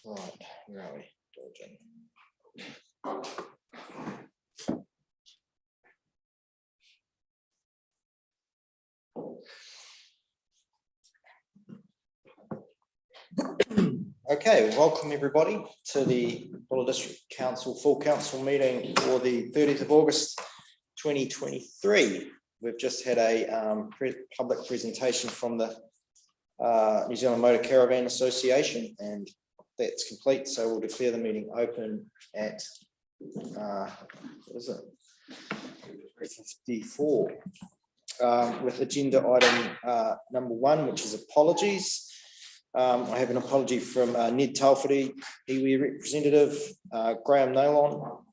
Right, where are we? Okay, welcome everybody to the Buller District Council Full Council meeting for the 30th of August 2023. We've just had a public presentation from the New Zealand Motor Caravan Association, and that's complete, so we'll declare the meeting open at what is it? 54 with agenda item number 1, which is apologies. I have an apology from Ned Talford, iwi representative, Graham Nalon,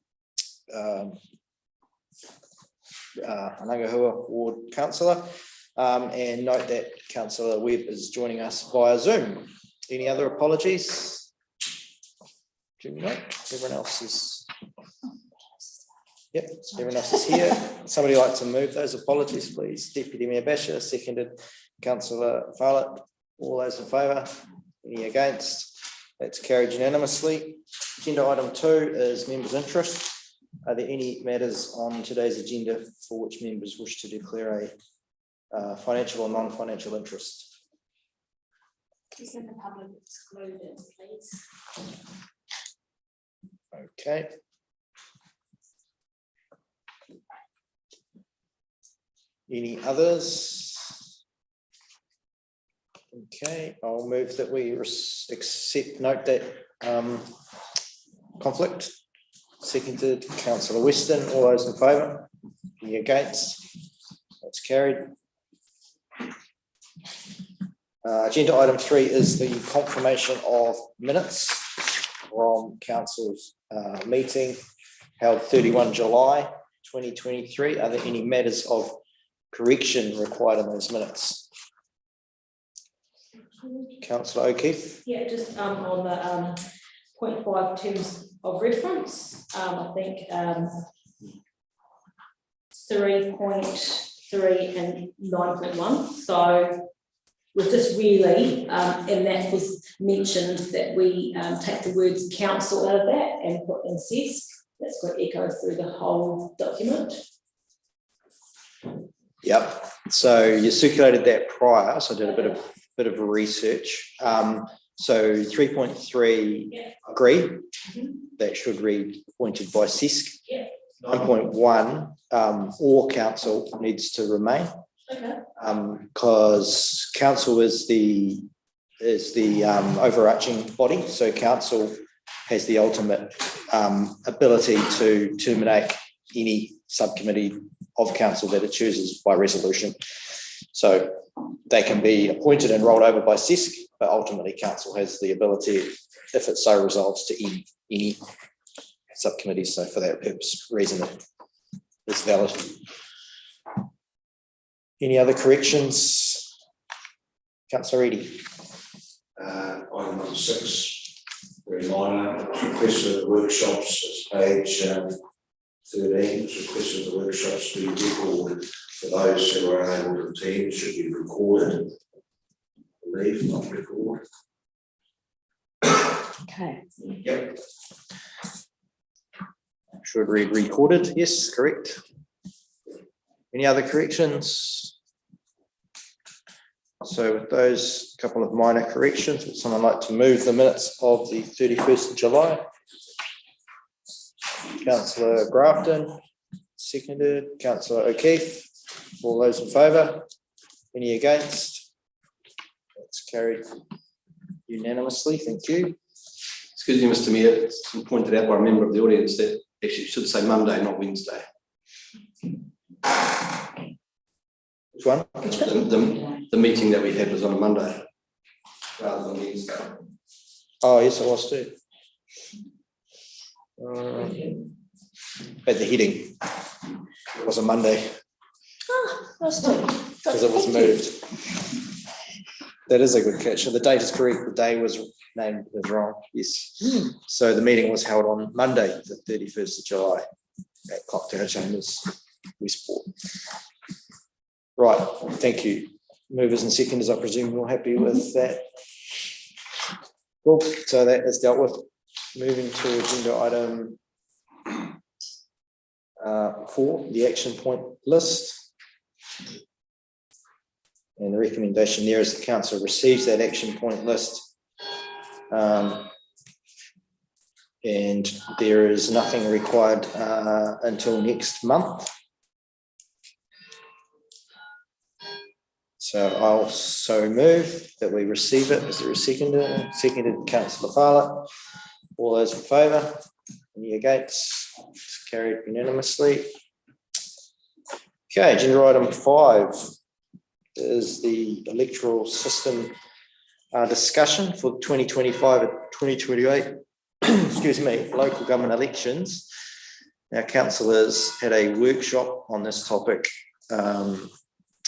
Anangahua Ward councillor, and note that Councillor Webb is joining us via Zoom. Any other apologies? Everyone else is. Yep, everyone else is here. Somebody like to move those apologies, please? Deputy Mayor Basher, seconded. Councillor Farlett. All those in favour? Any against? That's carried unanimously. Agenda item 2 is members' interest. Are there any matters on today's agenda for which members wish to declare a financial or non-financial interest? Is in the public excluded, please? Okay. Any others? Okay, I'll move that we note that conflict. Seconded, Councillor Weston. All those in favour? Any against? That's carried. Agenda item 3 is the confirmation of minutes from Council's meeting held 31 July 2023. Are there any matters of correction required in those minutes? Councillor O'Keefe. Yeah, just on the 0.5 terms of reference, I think 3.3 and 9.1. So was just really, and that was mentioned that we take the words council out of that and put in CESC. That's going to echo through the whole document. Yep. So you circulated that prior, so I did a bit of research. So 3.3 agree, that should read appointed by CESC. 9.1 or council needs to remain, because council is the overarching body, so council has the ultimate ability to terminate any subcommittee of council that it chooses by resolution. So they can be appointed and rolled over by CESC, but ultimately council has the ability, if it so resolves, to end any subcommittees. So for that reason, it's valid. Any other corrections? Councillor Eadie. Item number 6, very minor, request of the workshops, it's page 13, it's request of the workshops to be recorded for those who are unable to attend. Should be recorded. I believe, not recorded. Okay. Yep. Should read recorded. Yes, correct. Any other corrections? So with those couple of minor corrections, would someone like to move the minutes of the 31st of July? Councillor Grafton, seconded. Councillor O'Keefe. All those in favour? Any against? That's carried unanimously. Thank you. Excuse me, Mr. Mayor, it's been pointed out by a member of the audience that actually it should say Monday, not Wednesday. Which one? The meeting that we had was on a Monday rather than Wednesday. Oh, yes, I was too. At the heading, it was a Monday. Because it was moved. That is a good catch. So the date is correct. The day was named as wrong. Yes. So the meeting was held on Monday, the 31st of July at Clocktower Chambers, Westport. Right. Thank you. Movers and seconders, I presume you're happy with that. Cool, so that is dealt with. Moving to agenda item 4, the action point list. And the recommendation there is the council receives that action point list. And there is nothing required until next month. So I'll so move that we receive it. Is there a seconder? Seconded, Councillor Fowler. All those in favour? Any against? It's carried unanimously. Okay, agenda item 5 is the electoral system discussion for 2025 and 2028. Excuse me, local government elections. Now, councillors had a workshop on this topic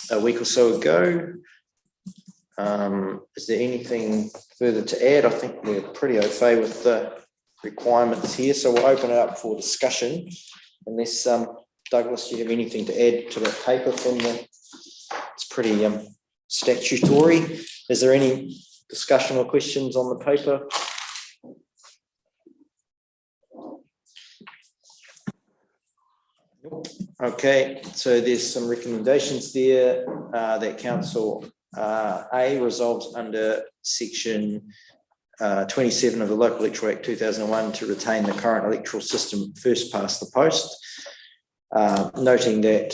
a week or so ago. Is there anything further to add? I think we're pretty au fait with the requirements here, so we'll open it up for discussion. Unless Douglas, do you have anything to add to that paper from the? It's pretty statutory. Is there any discussion or questions on the paper? Okay, so there's some recommendations there that council A resolves under section 27 of the Local Electoral Act 2001 to retain the current electoral system first past the post, noting that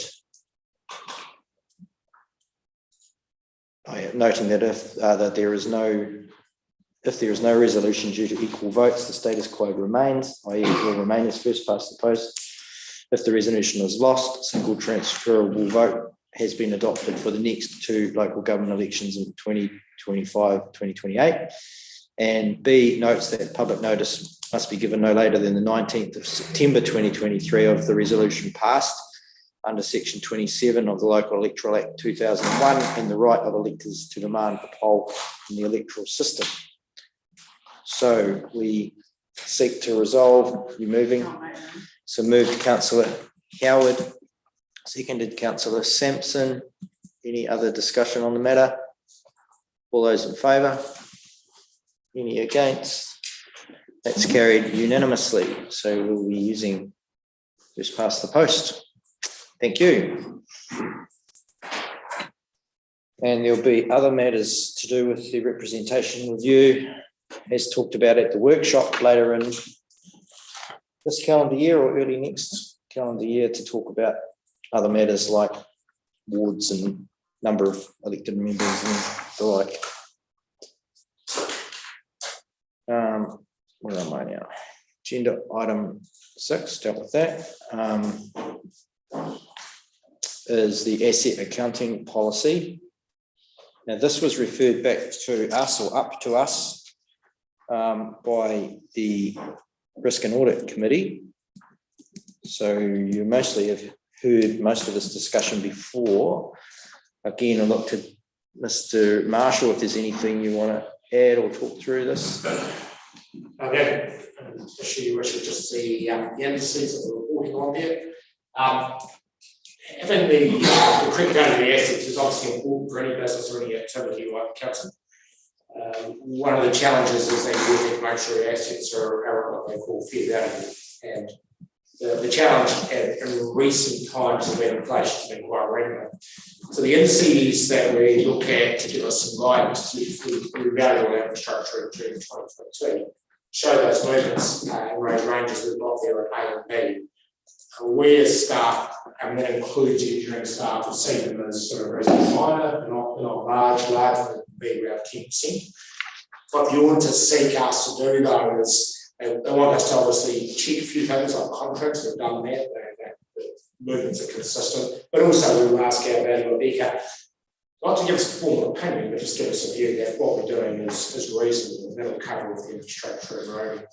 if there is no resolution due to equal votes, the status quo remains, i.e. it will remain as first past the post. If the resolution is lost, a single transferable vote has been adopted for the next 2 local government elections in 2025-2028. And B notes that public notice must be given no later than the 19th of September 2023 of the resolution passed under section 27 of the Local Electoral Act 2001 and the right of electors to demand a poll in the electoral system. So we seek to resolve, you moving? So moved Councillor Howard, seconded Councillor Sampson. Any other discussion on the matter? All those in favour? Any against? That's carried unanimously. So we'll be using just past the post. Thank you. And there'll be other matters to do with the representation review, as talked about at the workshop later in this calendar year or early next calendar year, to talk about other matters like wards and number of elected members and the like. Where am I now? Agenda item 6, dealt with that. Is the asset accounting policy. Now, this was referred back to us or up to us by the Risk and Audit Committee. So you mostly have heard most of this discussion before. Again, I look to Mr. Marshall if there's anything you want to add or talk through this. Okay, issue which is just the indices that we're reporting on there. Having the correct data of the assets is obviously important for any business or any activity like accounting. One of the challenges is that you need to make sure assets are what they call fair value. And the challenge in recent times has been inflation has been quite regular. So the indices that we look at to give us some guidance to revalue our infrastructure in June 2022 show those movements in those ranges we've got there at A and B. Where staff, and that includes engineering staff, will see them as sort of reasonably minor, not large, would be around 10%. What the auditors seek us to do though is they want us to obviously check a few things like contracts. We've done that, the movements are consistent, but also we will ask our valuer Becca not to give us a formal opinion, but just give us a view that what we're doing is reasonable, and that'll cover with the infrastructure and roading.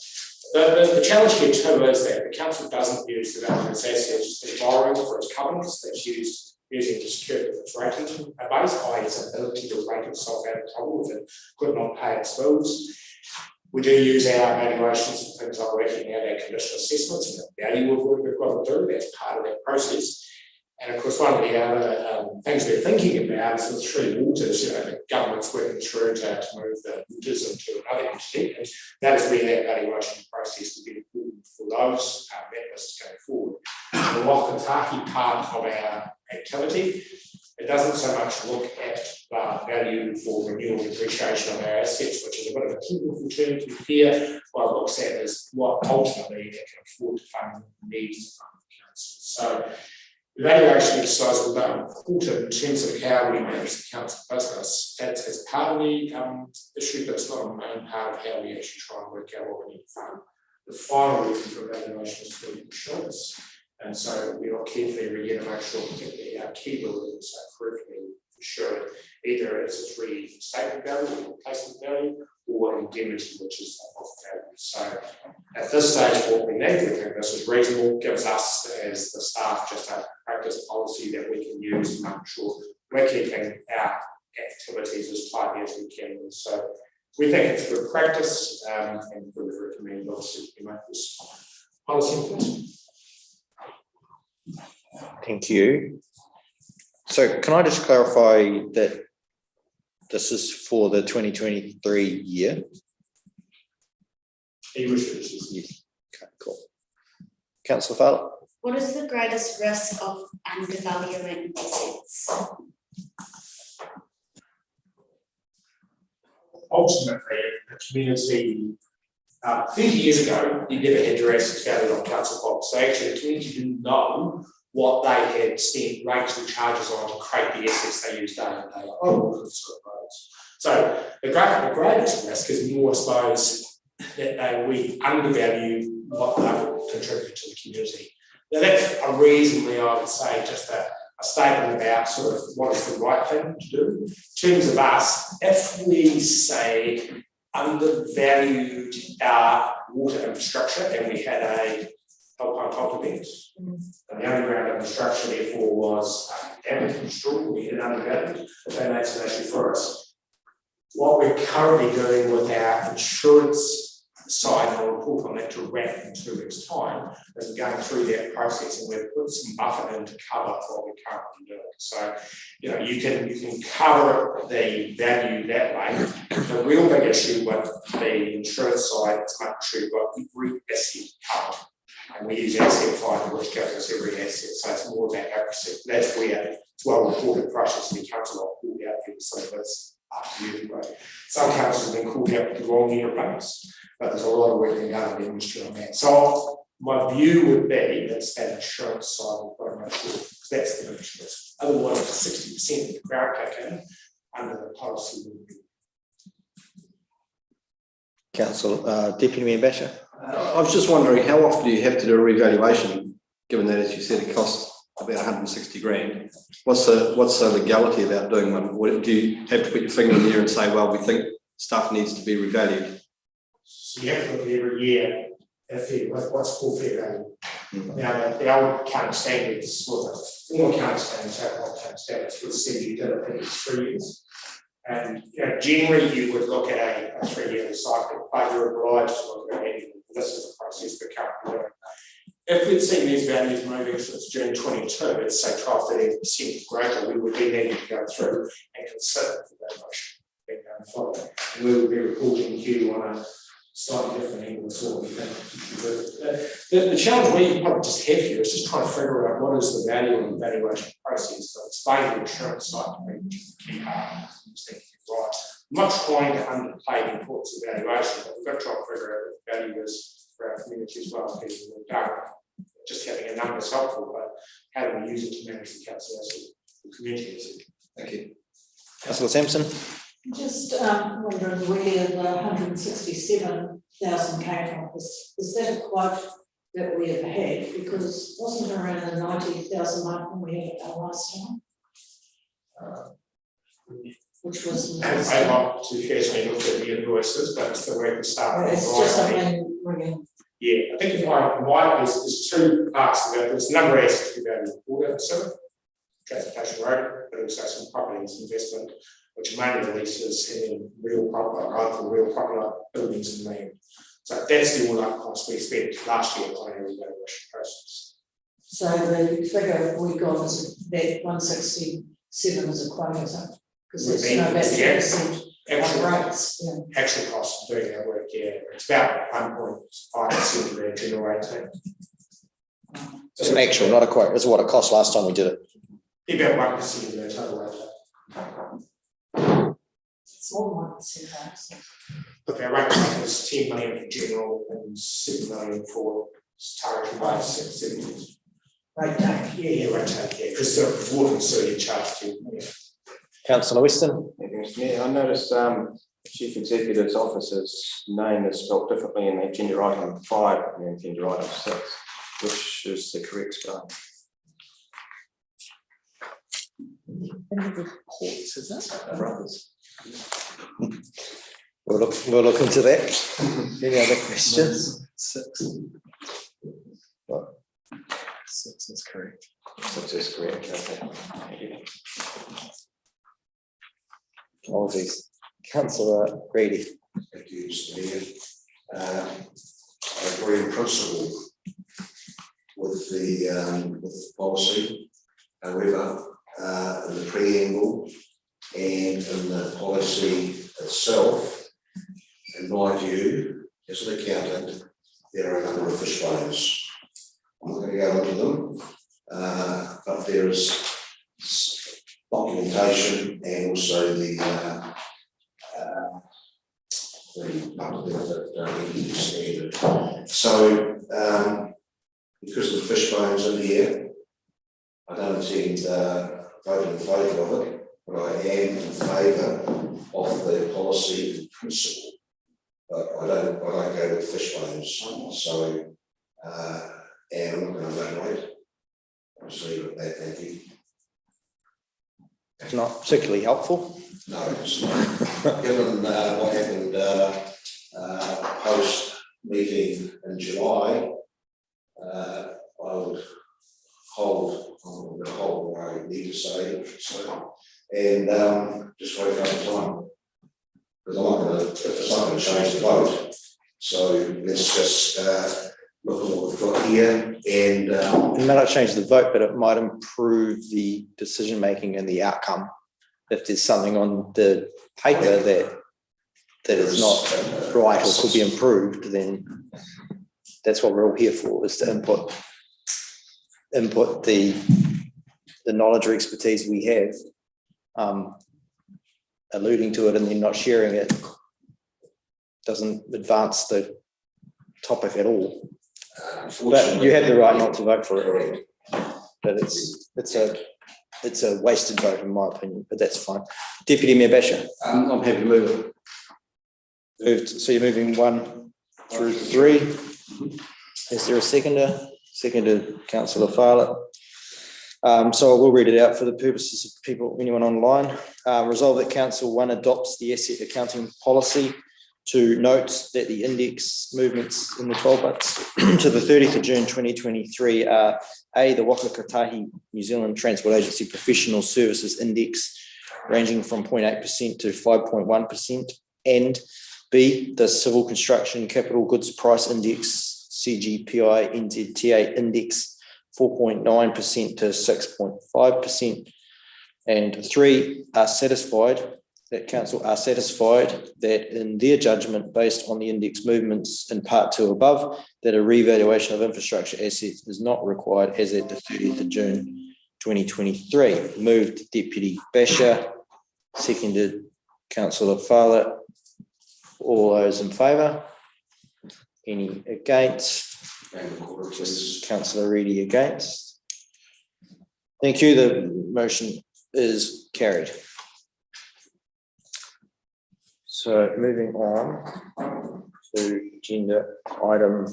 The challenge here too is that the council doesn't use the value of its assets as borrowing for its covenants. That's using to secure its rating base, i.e. its ability to rate itself out of trouble if it could not pay its bills. We do use our valuations for things like working out our condition assessments and the value of work we've got to do. That's part of that process. And of course, one of the other things we're thinking about is with Three Waters, the government's working through to move the waters into another entity. And that is where that valuation process will be important for those members going forward. The Wakataki part of our activity, it doesn't so much look at value for renewal and depreciation of our assets, which is a bit of a technical term to hear. What it looks at is what ultimately it can afford to fund the needs of the council. So the valuation exercise will be important in terms of how we manage the council business. It's part of the issue, but it's not a main part of how we actually try and work out what we need to fund. The final reason for evaluation is for insurance. And so we are carefully reviewing to make sure particularly our key buildings are correctly insured, either as its restatement value or replacement value, or indemnity, which is the value. So at this stage, what we need to think this is reasonable, gives us as the staff just a practice policy that we can use to make sure we're keeping our activities as tightly as we can. So we think it's good practice, and we would recommend obviously we make this policy in place. Thank you. So can I just clarify that this is for the 2023 year? Yes. Okay, cool. Councillor Fowler? What is the greatest risk of undervaluing assets? Ultimately, the community, 30 years ago, you never had your assets valued on council box. So actually, the community didn't know what they had spent rates and charges on to create the assets they use day in day out. So the greatest risk is more, I suppose, that we undervalue what they will contribute to the community. Now that's a reasonably, I would say, just a statement about sort of what is the right thing to do. In terms of us, if we say undervalued our water infrastructure and we had a help event, and the underground infrastructure therefore was damaged and destroyed, we had it undervalued, that makes an issue for us. What we're currently doing with our insurance side, and I'll report on that to wrap in 2 weeks' time, is we're going through that process and we've put some buffer in to cover what we're currently doing. So, you know, you can cover the value that way. The real big issue with the insurance side is making sure you've got every asset covered. And we use asset finder, which gives us every asset. So it's more about accuracy. That's where it's well reported process in the council are called out here. So that's up to you anyway. Some councils have been called out with the wrong year rates, but there's a lot of work being done in the industry on that. So my view would be that's that insurance side will probably make sure, because that's the insurance. Otherwise, 60% of the crowd kick in under the policy would be. Council, Deputy Mayor Basher. I was just wondering, how often do you have to do a revaluation, given that, as you said, it costs about 160 grand? What's the legality about doing one? Or do you have to put your finger in there and say, well, we think stuff needs to be revalued? So you have to look at every year at what's called fair value. Now, the old accounting standards, well, the former accounting standards would say you did it every 3 years. And you know, generally, you would look at a 3-year cycle, but you're obliged to look at it annually. This is the process we're currently doing. If we'd seen these values moving since June 22, it's say 12-13% greater, we would be needing to go through and consider the valuation being going forward. And we would be reporting you on a slightly different angle as what we think. The challenge we probably just have here is just trying to figure out what is the value of the valuation process. So explain the insurance side to me, which is the key part. Right. I'm not trying to underplay the importance of valuation, but we've got to try and figure out what the value is for our community as well. Just having a number is helpful, but how do we use it to manage the council as the community as it? Thank you. Councillor Sampson. Just wondering where the 167,000 came from. Is that a quote that we have had? Because wasn't it around the 90,000 mark when we had it last time? Which was I want to occasionally look at the invoices, but it's the way we start. It's just something ringing. Yeah, I think if I'm right, there's two parts of it. There's a number of assets we value: water, transportation, road, but also some properties investment, which are mainly leases and then real property like buildings and land. So that's the all-up cost we spent last year on our revaluation process. So the figure we got is that 167 is a quote, is it? Because Would it's be- no, that's yeah. 2% Actual, of rates, yeah. actual cost of doing that work, yeah, it's about 1.5% of their general rate. It's an actual, not a quote. It's what it cost last time we did it. About 1% of their total rate. It's more than 1%, right? So But their rate is 10 million for general and 7 million for targeted by 7. Rate take, Yeah, rate take, yeah, because the water and sewer you charge to, yeah. Councillor Weston. Thank you, Mr. Mayor. I noticed Chief Executive's office's name is spelled differently in the agenda item 5 and the agenda item 6, which is the correct spelling. Reports, is that? Brothers. We'll look into that. Any other questions? 6. What? 6 is correct. 6 is correct, okay. Thank you. Apologies. Councillor Reedy. Thank you, Mr. Mayor. I agree in principle with the policy. However, in the preamble and in the policy itself, in my view, as an accountant, there are a number of fish bones. I'm not going to go into them, but there is documentation and also the benefit standard. So, because of the fish bones in here, I don't intend voting in favour of it, but I am in favour of the policy in principle. But I don't go with fish bones. So, and I'm not going to evaluate. I'll just leave it at that. Thank you. It's not particularly helpful. No, it's not. Given what happened post meeting in July, I would hold what I need to say, and just wait for other time. Because it's not going to change the vote. So let's just look at what we've got here, and It may not change the vote, but it might improve the decision making and the outcome. If there's something on the paper that is not right or could be improved, then that's what we're all here for, is to input the knowledge or expertise we have. Alluding to it and then not sharing it doesn't advance the topic at all. But you have the right not to vote for it. But it's a wasted vote in my opinion, but that's fine. Deputy Mayor Basher. I'm happy to move it. Moved, so you're moving 1 through 3. Is there a seconder? Seconded, Councillor Fowler. So I will read it out for the purposes of people, anyone online. Resolve that Council 1 adopts the asset accounting policy to note that the index movements in the 12 months to the 30th of June 2023 are A, the Waka Kotahi New Zealand Transport Agency Professional Services Index ranging from 0.8% to 5.1%, and B, the Civil Construction Capital Goods Price Index CGPI NZTA Index 4.9% to 6.5%, and 3, are satisfied that Council are satisfied that in their judgment, based on the index movements in Part 2 above, that a revaluation of infrastructure assets is not required as at the 30th of June 2023. Moved Deputy Basher, seconded Councillor Fowler. All those in favour? Any against? Councillor Reedy against. Thank you. The motion is carried. So moving on to agenda item,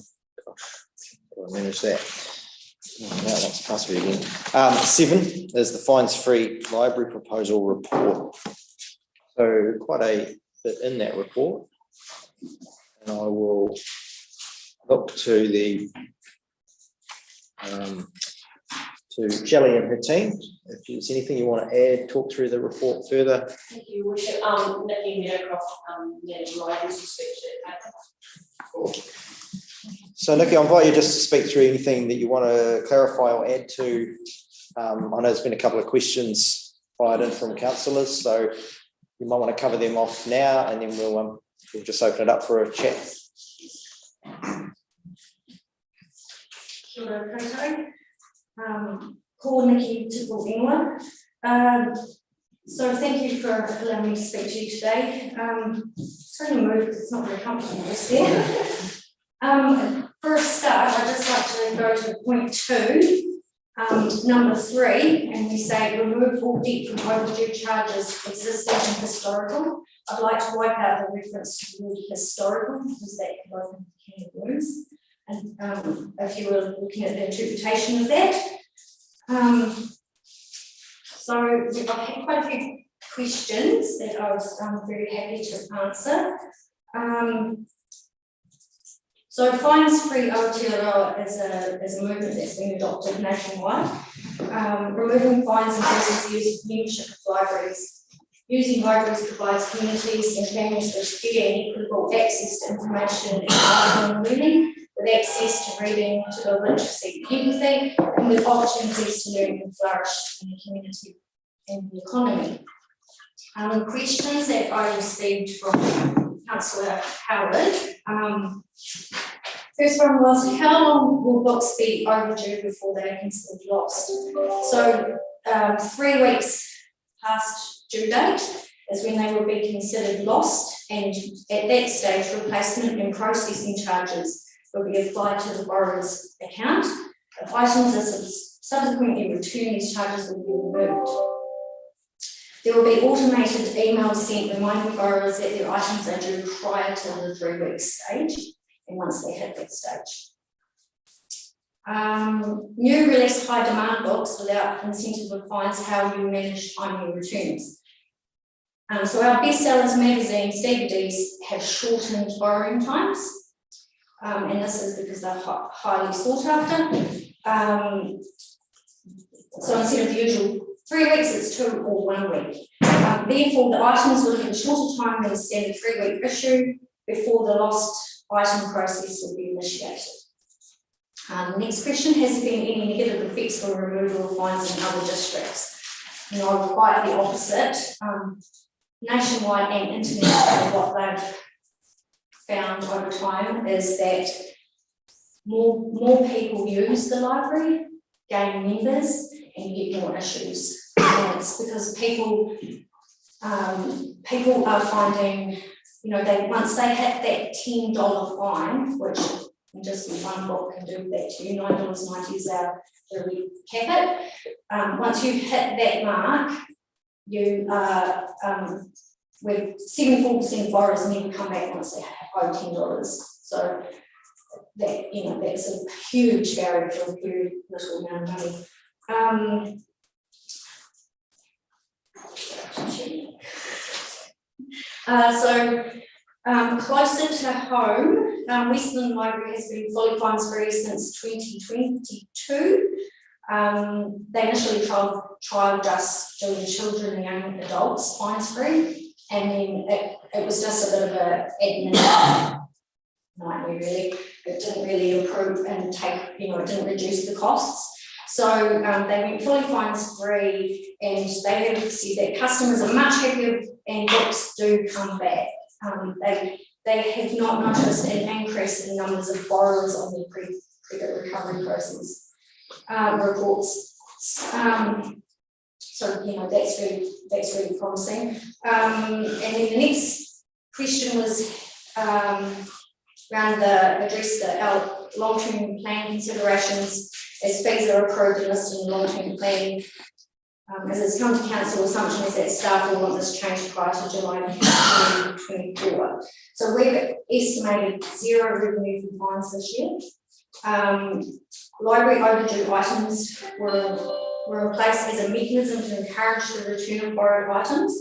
I'll manage that. Now that's passed me again. 7 is the fines-free library proposal report. So quite a bit in that report, and I will look to the to Shelley and her team. If there's anything you want to add, talk through the report further. Thank you, Worship. Nikki Meadowcroft, managing libraries, So Nikki, I invite you just to speak through anything that you want to clarify or add to. I know there's been a couple of questions fired in from councillors, so you might want to cover them off now, and then we'll just open it up for a chat. Sure, okay. Call Nikki to England. So thank you for allowing me to speak to you today. It's going to move because it's not very comfortable this year. For a start, I'd just like to go to point 2, number 3, and we say remove all debt from overdue charges existing and historical. I'd like to wipe out the reference to the word historical because that could open the can of worms. And if you were looking at the interpretation of that. So I've had quite a few questions that I was very happy to answer. So fines-free Aotearoa is a movement that's been adopted nationwide. Removing fines increases the use of membership of libraries. Using libraries provides communities and families with fair and equitable access to information and learning, with access to reading, to literacy and empathy, and with opportunities to learn and flourish in the community and the economy. Questions that I received from Councillor Howard. First one was, how long will books be overdue before they are considered lost? So 3 weeks past due date is when they will be considered lost, and at that stage replacement and processing charges will be applied to the borrower's account. If items are subsequently returned, these charges will be removed. There will be automated emails sent reminding borrowers that their items are due prior to the 3 week stage, and once they hit that stage. New release high demand books without incentive of fines, how you manage timely returns. So our bestsellers, magazines, DVDs have shortened borrowing times, and this is because they're highly sought after. So instead of the usual 3 weeks, it's 2 or 1 week. Therefore, the items will have a shorter time than the standard 3 week issue before the lost item process will be initiated. Next question, has there been any negative effects for removal of fines in other districts? No, quite the opposite. Nationwide and internationally, what they've found over time is that more people use the library, gain members, and you get more issues. And it's because people are finding, once they hit that $10 fine, which just one book can do that to you, $9.90 is our really cap it. Once you hit that mark, you with 74% of borrowers never come back once they owe $10. So that that's a huge barrier for a very little amount of money. Closer to home, Western Library has been fully fines free since 2022. They initially trialled us doing children and young adults fines free, and then it was just a bit of an admin nightmare really. It didn't really improve and it didn't reduce the costs. So they went fully fines free, and they have said that customers are much happier and books do come back. They have not noticed an increase in numbers of borrowers on their credit recovery process reports. So that's really promising. And then the next question was around our long-term plan considerations as fees are approved and listed in the long-term plan. As it's come to council, assumption is that staff will want this change prior to July 2024. So we've estimated 0 revenue from fines this year. Library overdue items were in place as a mechanism to encourage the return of borrowed items.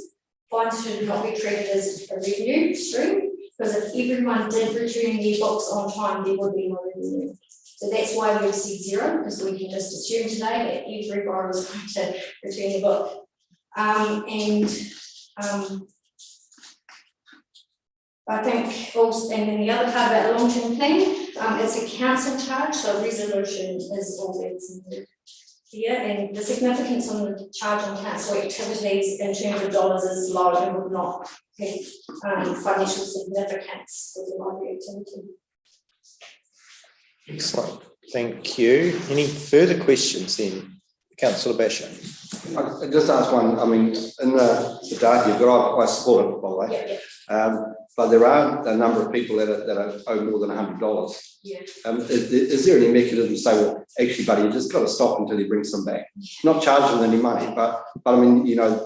Fines should not be treated as a revenue stream, because if everyone did return their books on time, there would be no revenue. So that's why we've said 0, because we can just assume today that every borrower is going to return the book. And then I think also, and then the other part about the long-term plan, it's a council charge, so resolution is all that's included here, and the significance on the charge on council activities in terms of dollars is low and would not have financial significance for the library activity. Excellent, thank you. Any further questions then, Councillor Basher? I just ask one, I mean, in the data you've got, I support it, by the way. Yeah. But there are a number of people that owe more than $100. Yeah. Is there any mechanism to say, well, actually, buddy, you just got to stop until he brings them back? Not charging them any money, but I mean, you know,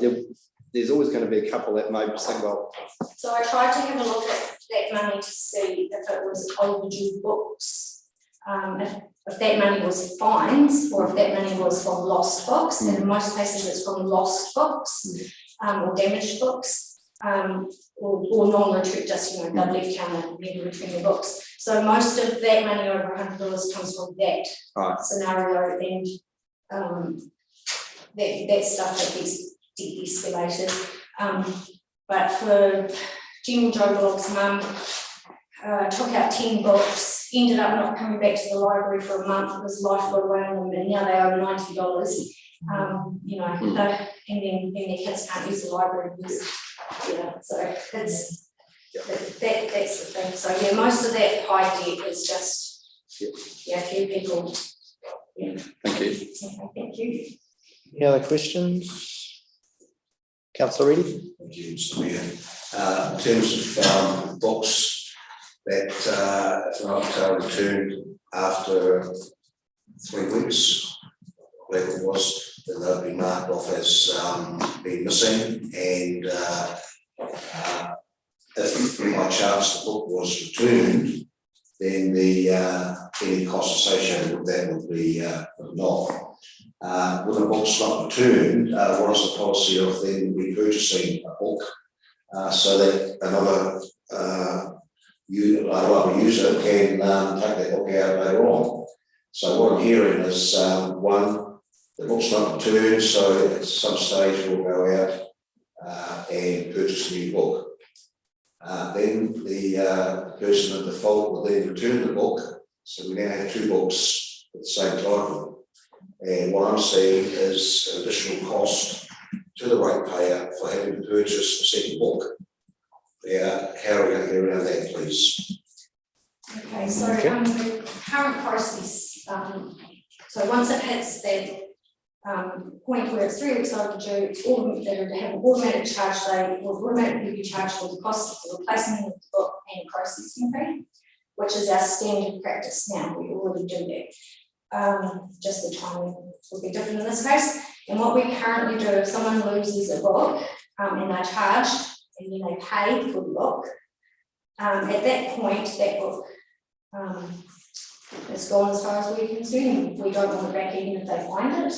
there's always going to be a couple that may think, well. So I tried to have a look at that money to see if it was overdue books. If that money was fines or if that money was from lost books, and in most cases it's from lost books or damaged books. Or non-retreat, just, you know, they've left town and never returned the books. So most of that money over $100 comes from that scenario, and that stuff that gets de-escalated. But for General Joe Blogg's mum, took out 10 books, ended up not coming back to the library for a month because life got away on them, and now they owe $90. You know, and then their kids can't use the library because, yeah, so it's that's the thing. So yeah, most of that high debt is just a few people. Yeah. Thank you. Okay, thank you. Any other questions? Councillor Reedy? Thank you, Mr. Mayor. In terms of books that are returned after 3 weeks, whatever it was, then they'll be marked off as being missing, and if by chance the book was returned, then the any cost associated with that would be not. When a book's not returned, what is the policy of then repurchasing a book so that another user can take that book out later on? So what I'm hearing is one, the book's not returned, so at some stage we'll go out and purchase a new book. Then the person at default will then return the book, so we now have 2 books at the same title. And what I'm seeing is an additional cost to the ratepayer for having to purchase a second book. How are we going to get around that, please? Okay, so the current process, so once it hits that point where it's 3 weeks overdue, it's automatic, they have an automatic charge, they will automatically be charged for the cost of the replacement of the book and processing fee, which is our standard practice now. We already do that. Just the timing will be different in this case. And what we currently do, if someone loses a book and they're charged and then they pay for the book, at that point, that book it's gone as far as we're concerned. We don't want it back even if they find it.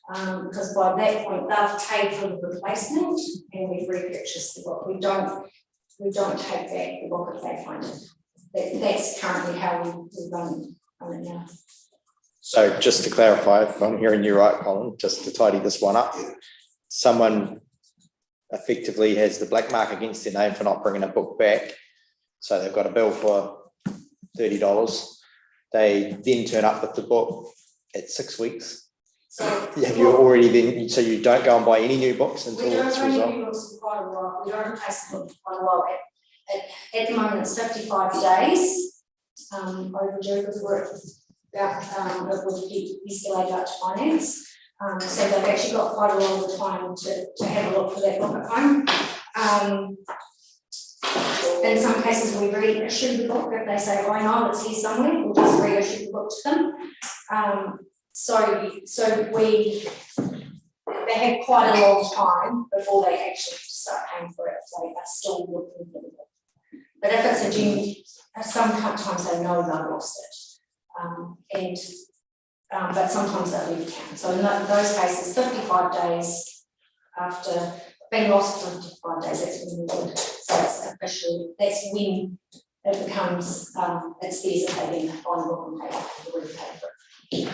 Because by that point they've paid for the replacement and we've repurchased the book. We don't take back the book if they find it. That's currently how we run it now. So just to clarify, if I'm hearing you right, Colin, just to tidy this one up, someone effectively has the black mark against their name for not bringing a book back. So they've got a bill for $30. They then turn up with the book at 6 weeks. So have you already then, so you don't go and buy any new books until it's resolved? We don't buy resolved? new books for quite a while. We don't replace the book for quite a while. At the moment, it's 55 days overdue before it would be escalated out to finance. So they've actually got quite a lot of time to have a look for that book at home. In some cases, we reissue the book if they say, "I know it's here somewhere." We'll just reissue the book to them. So they have quite a long time before they actually start paying for it. So they are still looking for the book. But if it's a genuine, sometimes they know they've lost it, but sometimes they leave town. So in those cases, 55 days after being lost, 55 days, that's when we would. So it's officially, that's when it becomes, it's theirs if they then find the book and pay for it.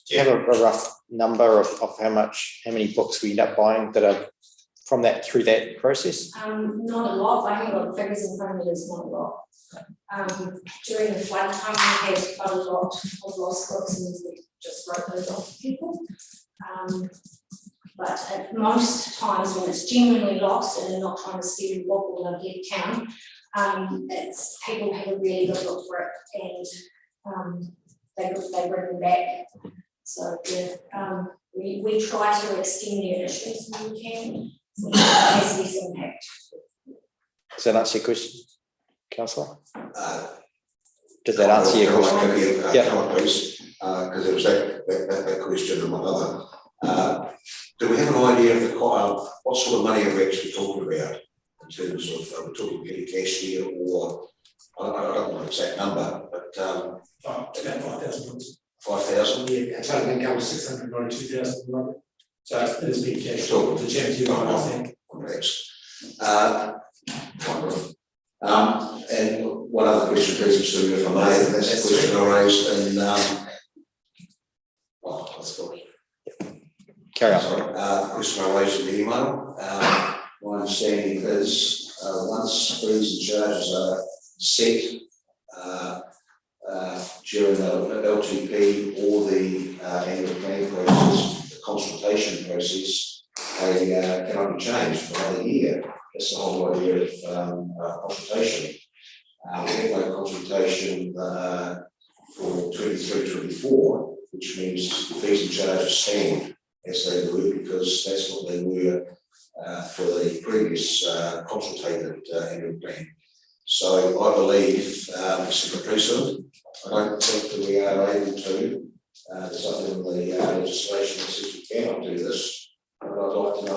Do you have a rough number of how many books we end up buying that are from that, through that process? Not a lot, I haven't got the figures in front of me, there's not a lot. During the flood time, we had quite a lot of lost books and we just wrote those off to people. But at most times when it's genuinely lost and they're not trying to steal your book or they'll get count, it's people have a really good look for it and they bring them back. So yeah, we try to extend the issues when we can, so it has less impact. Does that answer your question, Councillor? Does that answer your question? Yeah. Please, because it was that question and one other. Do we have an idea of the what sort of money are we actually talking about in terms of are we talking petty cash here, or I don't know the exact number, but about 5,000. 5,000. Yeah, total income was 692,000. So it is big cash. The chairman's I think. Wonderful. And one other question, please, Mr. if I may, that's the question I raised in Carry on. Sorry, the question I raised in the email. My understanding is once fees and charges are set during the LTP or the annual planning process, the consultation process, they cannot be changed for another year. That's the whole idea of consultation. We have no consultation for 23-24, which means the fees and charges stand as they were, because that's what they were for the previous consultated annual plan. So I believe it's a precedent. I don't think that we are able to. There's nothing in the legislation that says we cannot do this. But I'd like to know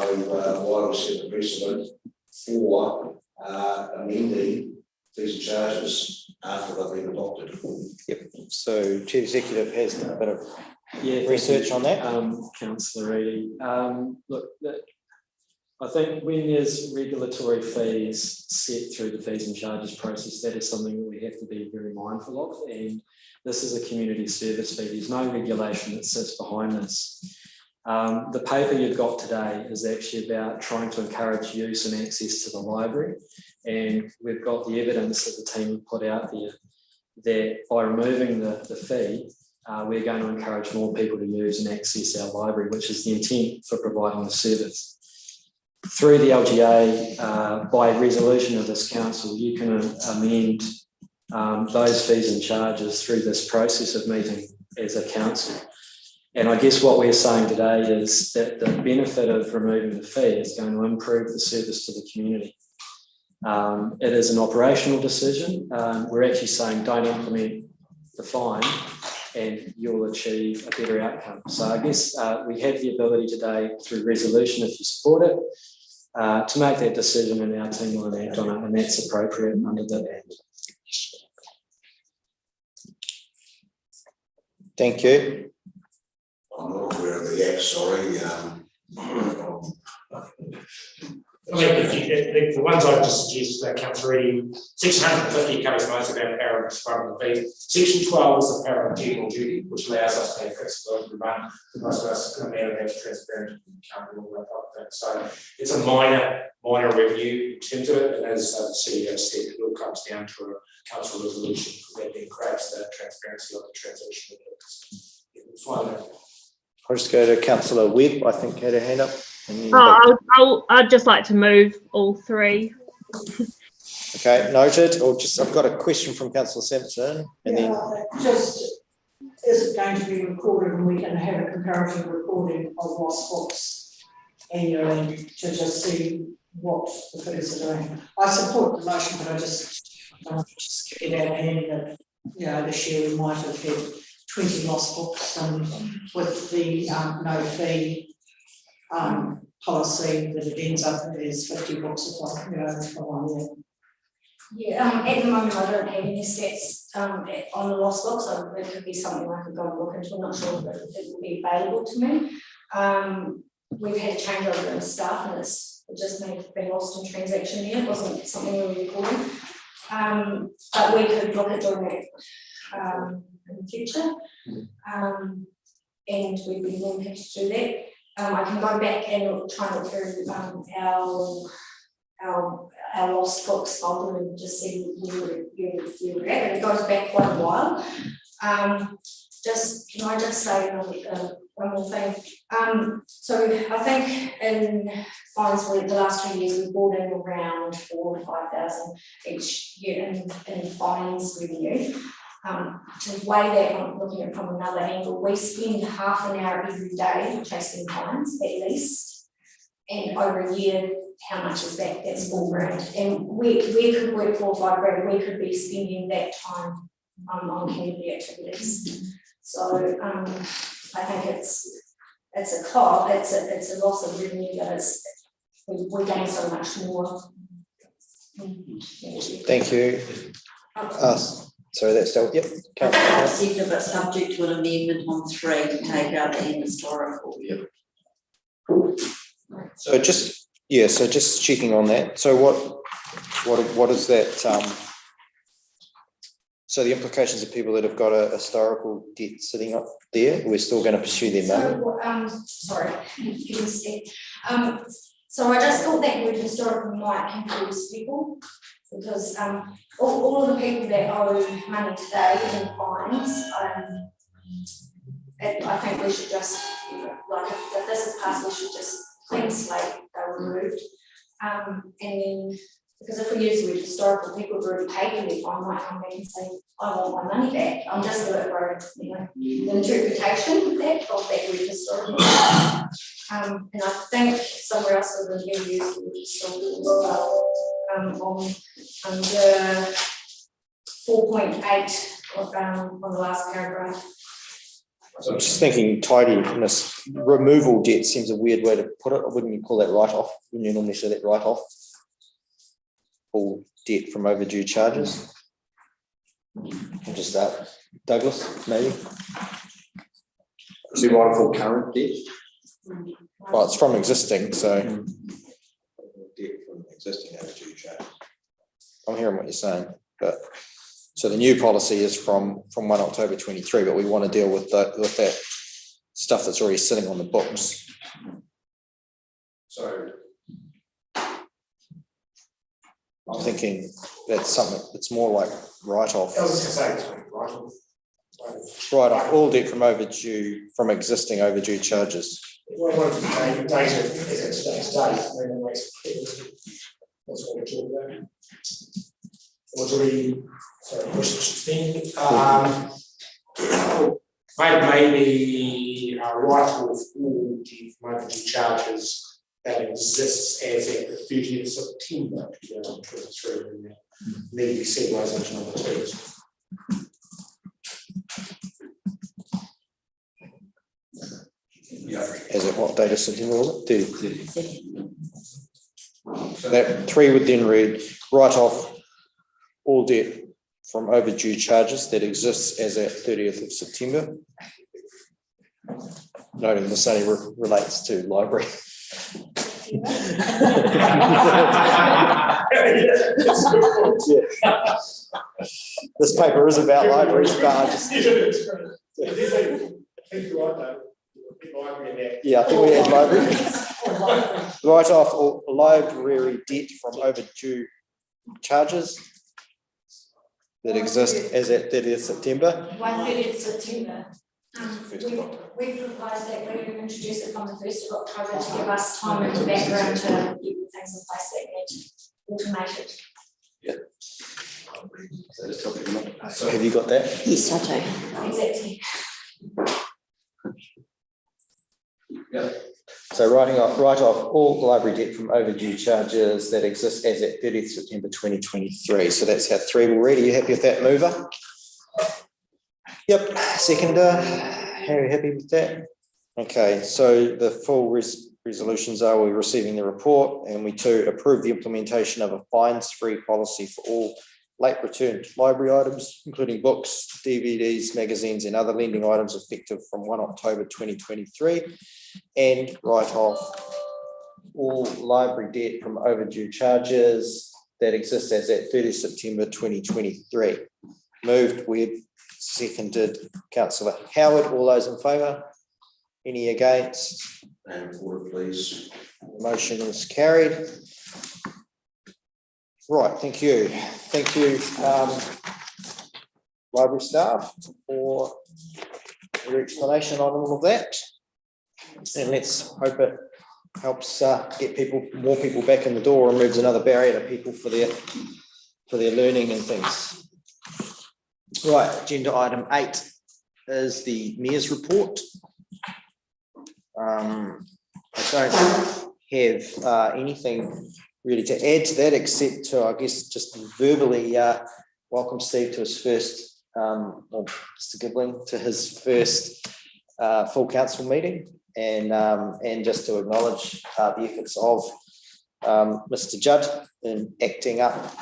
why we set the precedent for amending fees and charges after they've been adopted. Yep. So Chief Executive has done a bit of Yeah, research on that. Councillor Reedy. Look, I think when there's regulatory fees set through the fees and charges process, that is something that we have to be very mindful of. And this is a community service fee. There's no regulation that sits behind this. The paper you've got today is actually about trying to encourage use and access to the library. And we've got the evidence that the team have put out there that by removing the fee, we're going to encourage more people to use and access our library, which is the intent for providing the service. Through the LGA, by resolution of this council, you can amend those fees and charges through this process of meeting as a council. And I guess what we're saying today is that the benefit of removing the fee is going to improve the service to the community. It is an operational decision. We're actually saying don't implement the fine and you'll achieve a better outcome. So I guess we have the ability today through resolution, if you support it, to make that decision, and our team will act on it, and that's appropriate under the Act. Thank you. I'm not aware of the Act, sorry. I mean, the ones I've just suggested, Councillor Reedy, Section 150 covers most of our power of discarding the fees. Section 12 is the power of general duty, which allows us to have flexibility to run most of us in a manner that's transparent and accountable and that type of thing. So it's a minor review in terms of it, and as the CEO said, it all comes down to a council resolution that then creates the transparency of the transition. I'll just go to Councillor Webb, I think had her hand up. I'd just like to move all three. Okay, noted. Or just I've got a question from Councillor Simpson, and then just is it going to be recorded, and we can have a comparative recording of lost books annually to just see what the figures are doing. I support the motion, but I just get out of hand that this year we might have had 20 lost books, and with the no fee policy that it ends up as 50 books for 1 year. Yeah, at the moment I don't have any stats on the lost books, so it could be something I could go and look into. I'm not sure if it will be available to me. We've had a changeover in staff, and it's just may have been lost in transaction there. It wasn't something we were recording. But we could look at doing that in the future. And we'd be more happy to do that. I can go back and try and look through our lost books folder and just see where we're at, and it goes back quite a while. Can I just say one more thing? So I think in fines for the last 2 years, we brought in around 4,000 to 5,000 each year in fines revenue. To weigh that, I'm looking at it from another angle, we spend half an hour every day chasing fines at least, and over a year, how much is that? That's $4,000, and we could work 4 or 5 grand. We could be spending that time on community activities. So I think it's a cost, it's a loss of revenue, but we gain so much more. Thank you. Sorry, that's still, yep. Second, but subject to an amendment on 3 to take out the historical. Yep. So just checking on that. So what is that? So the implications of people that have got a historical debt sitting up there, we're still going to pursue their money? Sorry, give me a sec. So I just thought that word historical might confuse people, because all of the people that owe money today in fines, I think we should just, like if this is passed, we should just clean slate, they're removed. And then, because if we use the word historical, people have already paid for their fine, might come back and say, I want my money back. I'm just a bit worried, the interpretation of that word historical. And I think somewhere else within here we use the word historical as well. Under 4.8 on the last paragraph. So I'm just thinking tidiness, removal debt seems a weird way to put it. Wouldn't you call that write-off? Wouldn't you normally say that write-off? All debt from overdue charges. I'll just start. Douglas, maybe? Is it right for current debt? Well, it's from existing, so. Debt from existing overdue charges. I'm hearing what you're saying, but so the new policy is from 1 October 23, but we want to deal with that stuff that's already sitting on the books. So I'm thinking that's something that's more like write-off. I was just going to say, write-off. Write-off all debt from existing overdue charges. Well, data is today's date, then it makes it. That's what we're talking about. Or do we, sorry, question maybe write-off all debt from overdue charges that exists as at the 30th of September 2023, and need to be said those number 2s. As at what date of September was it? 30. So that 3 would then read, write off all debt from overdue charges that exists as at 30th of September. Noting this only relates to library. This paper is about libraries, but I just. Yeah, I think we had library. Write off all library debt from overdue charges that exist as at 30th September. Why 30th September? We proposed that we would introduce it from the 1st of October to give us time in the background to get things in place that need automated. Yeah. So have you got that? Yes, I do. Exactly. Yeah. So write off all library debt from overdue charges that exist as at 30th September 2023. So that's how 3 already. Are you happy with that mover? Yep. Seconder, are you happy with that? Okay. So the full resolutions are we're receiving the report, and we 2 approve the implementation of a fines-free policy for all late returned library items, including books, DVDs, magazines, and other lending items effective from 1 October 2023, and write off all library debt from overdue charges that exist as at 30 September 2023. Moved with, seconded Councillor Howard. All those in favour? Any against? and order, please. Motion is carried. Right, thank you. Thank you, library staff, for your explanation on all of that. And let's hope it helps get more people back in the door, and removes another barrier to people for their learning and things. Right, agenda item 8 is the Mayor's report. I don't have anything really to add to that, except to, I guess, just verbally welcome Steve to his first, or Mr. Gibbling to his first full council meeting, and just to acknowledge the efforts of Mr. Judd in acting up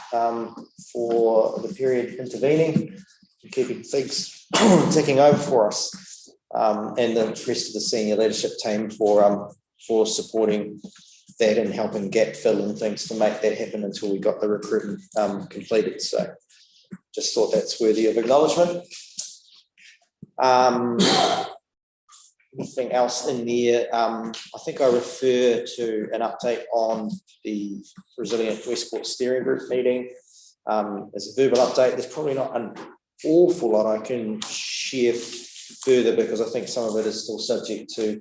for the period intervening, and keeping things ticking over for us, and the rest of the senior leadership team for supporting that and helping gap fill and things to make that happen until we got the recruitment completed. So just thought that's worthy of acknowledgement. Anything else in there? I think I refer to an update on the Resilient Westport Steering Group meeting as a verbal update. There's probably not an awful lot I can share further, because I think some of it is still subject to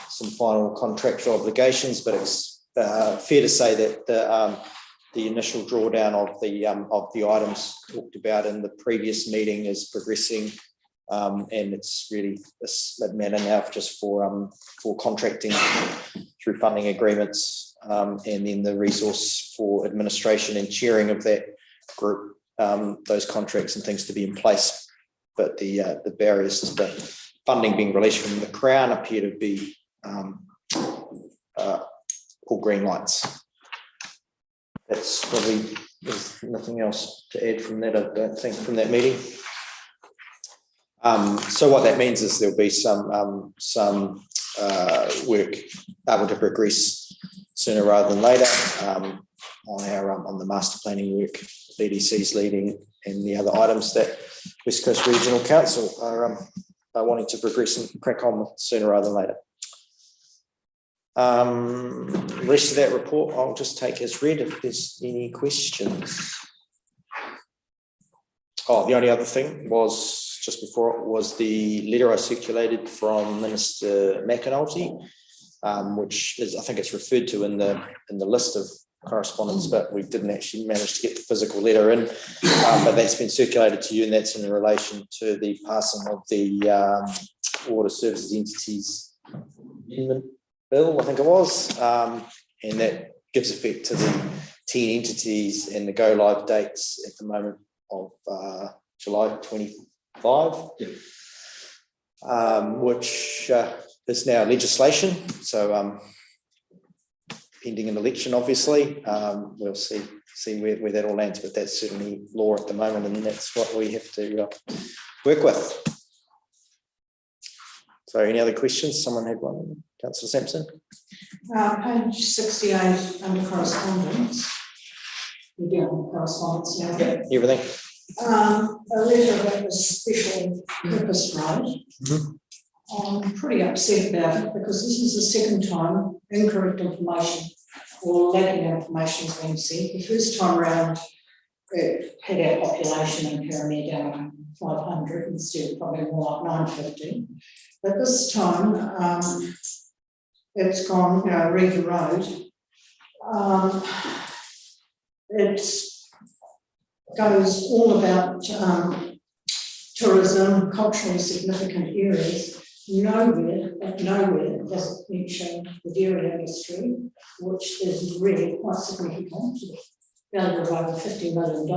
some final contractual obligations, but it's fair to say that the initial drawdown of the items talked about in the previous meeting is progressing, and it's really a matter now just for contracting through funding agreements, and then the resource for administration and chairing of that group, those contracts and things to be in place. But the barriers to the funding being released from the Crown appear to be all green lights. That's probably, there's nothing else to add from that, I don't think, from that meeting. So what that means is there'll be some work able to progress sooner rather than later on the master planning work BDC's leading, and the other items that West Coast Regional Council are wanting to progress and crack on with sooner rather than later. The rest of that report I'll just take as read if there's any questions. Oh, the only other thing was just before it was the letter I circulated from Minister McAnulty, which is, I think it's referred to in the list of correspondence, but we didn't actually manage to get the physical letter in, but that's been circulated to you, and that's in relation to the passing of the water services entities amendment bill, I think it was, and that gives effect to the 10 entities and the go live dates at the moment of July 25, which is now legislation. So pending an election, obviously, we'll see where that all lands, but that's certainly law at the moment, and that's what we have to work with. So any other questions? Someone had one. Councillor Sampson. Page 68 under correspondence. We're down correspondence now. Yeah, everything. A letter about the special purpose road. I'm pretty upset about it because this is the second time incorrect information or lacking information has been sent. The first time around, it had our population in Pyramid down 500 instead of probably more like 950. But this time, it's gone, read the road. It goes all about tourism, culturally significant areas. Nowhere does it mention the dairy industry, which is really quite significant, value of over $50 million.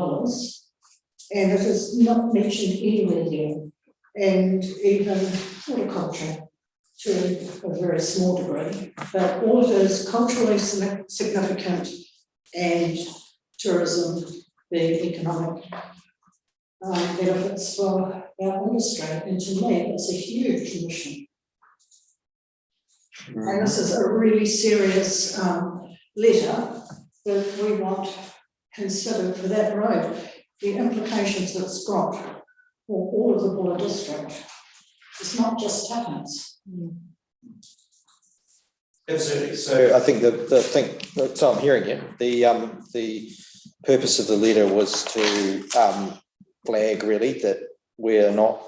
And it is not mentioned anywhere there. And even horticulture to a very small degree, but all it is culturally significant and tourism, the economic benefits for our industry. And to me, it's a huge mission. And this is a really serious letter that we want considered for that road. The implications that it's got for all of the Buller district. It's not just Tuppence. Absolutely. So I think the thing, so I'm hearing you, the purpose of the letter was to flag really that we're not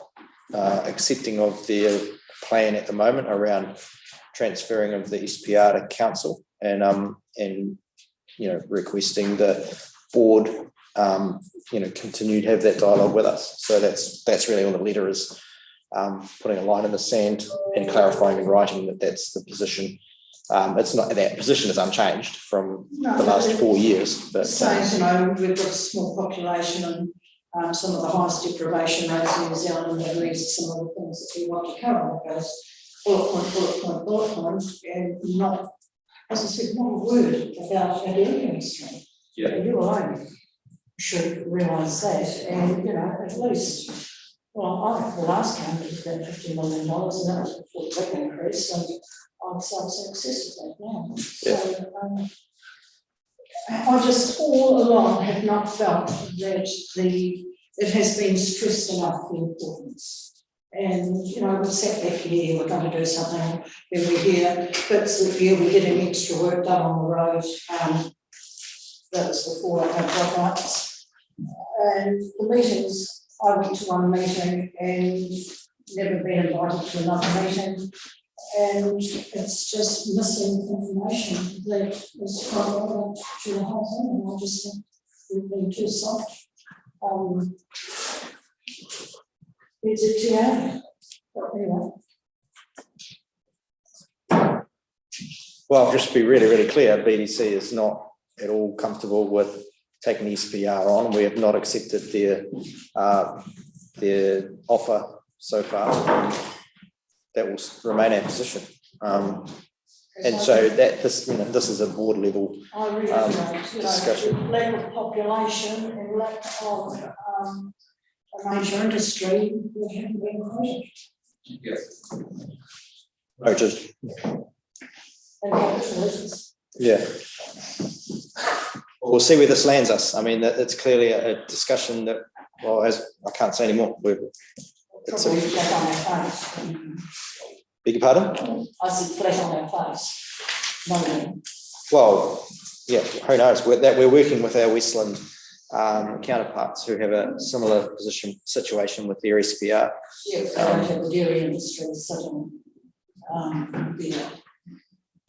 accepting of their plan at the moment around transferring of the SPR to council and requesting the board continue to have that dialogue with us. So that's really all the letter is, putting a line in the sand and clarifying in writing that that's the position. It's not, that position is unchanged from the last 4 years, but Saying, we've got a small population and some of the highest deprivation rates in New Zealand, and these are some of the things that we want to cover. Because bullet points, and not, as I said, not a word about our dairy industry. Yeah. You alone should realise that, and at least, well, the last count was about $50 million, and that was before the big increase, and I'd say it's in excess of that now. Yeah. So I just all along have not felt that it has been stressed enough, the importance. And we sat back here, we're going to do something, then we hear bits that we're getting extra work done on the road. That was before I had job rights. And the meetings, I went to one meeting and never been invited to another meeting. And it's just missing information that is quite relevant to the whole thing. And I just think we've been too soft. It's a TA, but anyway. well, just to be really, really clear, BDC is not at all comfortable with taking SPR on. We have not accepted their offer so far. That will remain our position. And so that this is a board level discussion. Lack of population and lack of a major industry, we haven't been quoted. Yes. Noted. And capitalism. Yeah. We'll see where this lands us. I mean, it's clearly a discussion that, well, as I can't say anymore. It's Probably flat on our face. beg your pardon? I said flat on our face. No. Well, yeah, who knows? We're working with our Westland counterparts who have a similar situation with their SPR. Yeah, they don't have the dairy industry sitting there,